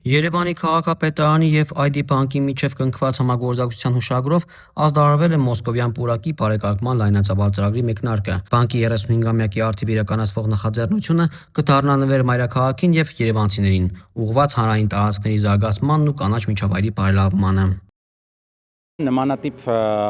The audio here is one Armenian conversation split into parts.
Երևանի քաղաքապետարանի և ID բանկի միջև կնքված համագործակցության հուշագրով ազդարարվել է Մոսկովյան պուրակի բարեկարգման լայնածավալ ծրագրի մեկնարկը։ Բանկի 35-ամյակի առթիվ իրականացվող նախաձեռնությունը կդառնա նվեր մայրաքաղաքին և երևանցիներին, ուղղված հանրային տարածքների զարգացմանն ու կանաչ միջավայրի բարելավմանը։ Նմանատիպ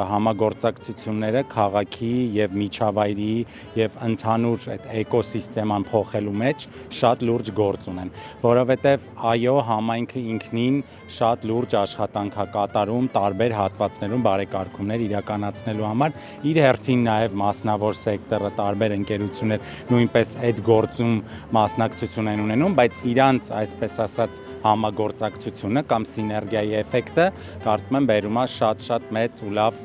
համագործակցությունները քաղաքի եւ միջավայրի եւ ընդհանուր այդ էկոսիստեման փոխելու մեջ շատ լուրջ գործ ունեն, որովհետեւ այո, համայնքը ինքնին շատ լուրջ աշխատանք է կատարում տարբեր հատվածներում բարեկարգումներ իրականացնելու համար, իր հերթին նաեւ մասնավոր սեկտորը, տարբեր ընկերություններ նույնպես այդ գործում մասնակցություն են ունենում, բայց իրանց այսպես ասած համագործակցությունը կամ սիներգիայի էֆեկտը կարծում եմ բերում է շատ մեծ ու լավ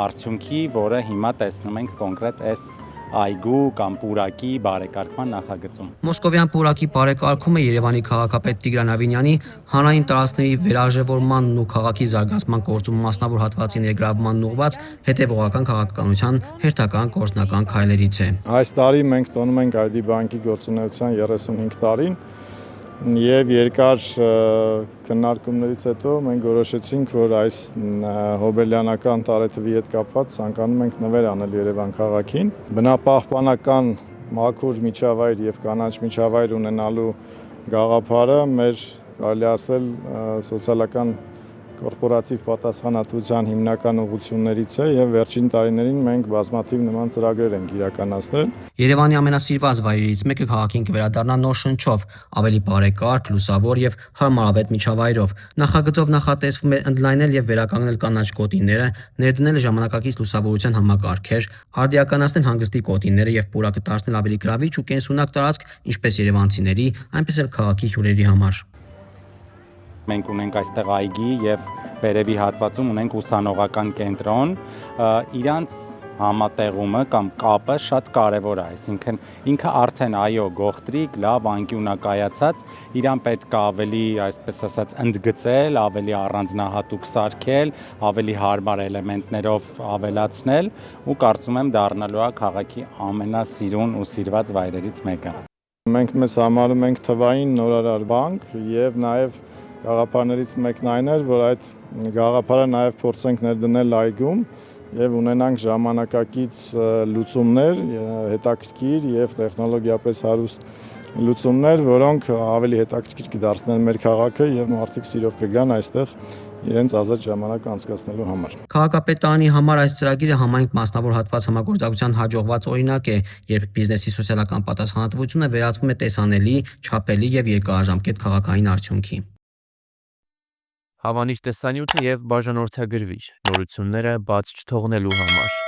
արդյունքի, որը հիմա տեսնում ենք կոնկրետ այս այգու կամ պուրակի բարեկարգման նախագծում։ Մոսկովյան պուրակի բարեկարգումը Երևանի քաղաքապետ Տիգրան Ավինյանի հանրային տարածքների վերարժևորմանն ու քաղաքի զարգացման գործում մասնավոր հատվածի ներգրավմանն ուղղված հետևողական քաղաքականության հերթական գործնական քայլերից է։ Այս տարի մենք տոնում ենք ID բանկի գործունեության 35 տարին եւ երկար քննարկումներից հետո մենք որոշեցինք, որ այս հոբելյանական տարեթվի հետ կապված ցանկանում ենք նվեր անել Երևան քաղաքին։ Բնապահպանական մաքուր միջավայր եւ կանաչ միջավայր ունենալու գաղափարը մեր կարելի ասել սոցիալական կորպորատիվ պատասխանատվության հիմնական ուղղություններից է եւ վերջին տարիներին մենք բազմաթիվ նման ծրագրեր ենք իրականացրել։ Երևանի ամենասիրված վայրերից մեկը քաղաքին կվերադառնա նոր շնչով, ավելի բարեկարգ, լուսավոր եւ հարմարավետ միջավայրով։ Նախագծով նախատեսվում է ընդլայնել եւ վերականգնել կանաչ գոտիները, ներդնել ժամանակակից լուսավորության համակարգեր, արդիականացնել հանգստի գոտիները եւ պուրակը դարձնել ավելի գրավիչ ու կենսունակ տարածք ինչպես երևանցիների, այնպես էլ քաղաքի հյուրերի համար։ Մենք ունենք այստեղ այգի եւ վերևի հատվածում ունենք ուսանողական կենտրոն, իրանց համատեղումը կամ կապը շատ կարևոր է, այսինքն ինքը արդեն այո գողտրիկ, լավ անկյունակայացած, իրան պետք է ավելի, այսպես ասած, ընդգծել, ավելի առանձնահատուկ սարքել, ավելի հարմար էլեմենտներով ավելացնել ու կարծում եմ դառնալու է քաղաքի ամենասիրուն ու սիրված վայրերից մեկը։ Մենք մեզ համարում ենք թվային նորարար բանկ եւ նաեւ գաղափարներից մեկն այն էր, որ այդ գաղափարը նաեւ փորձենք ներդնել այգում եւ ունենանք ժամանակակից լուծումներ, հետաքրքիր եւ տեխնոլոգիապես հարուստ լուծումներ, որոնք ավելի հետաքրքիր կդարձնեն մեր քաղաքը եւ մարդիկ սիրով կգան այստեղ իրենց ազատ ժամանակ անցկացնելու համար։ Քաղաքապետարանի համար այս ծրագիրը համայնք մասնավոր հատված համագործակցության հաջողված օրինակ է, երբ բիզնեսի սոցիալական պատասխանատվությունը վերածվում է տեսանելի, չափելի եւ երկարաժամկետ քաղաքային արդյունքի։ Հավանիչ տեսանյութը եւ բաժանորդագրվիչ նորությունները բաց չթողնելու համար։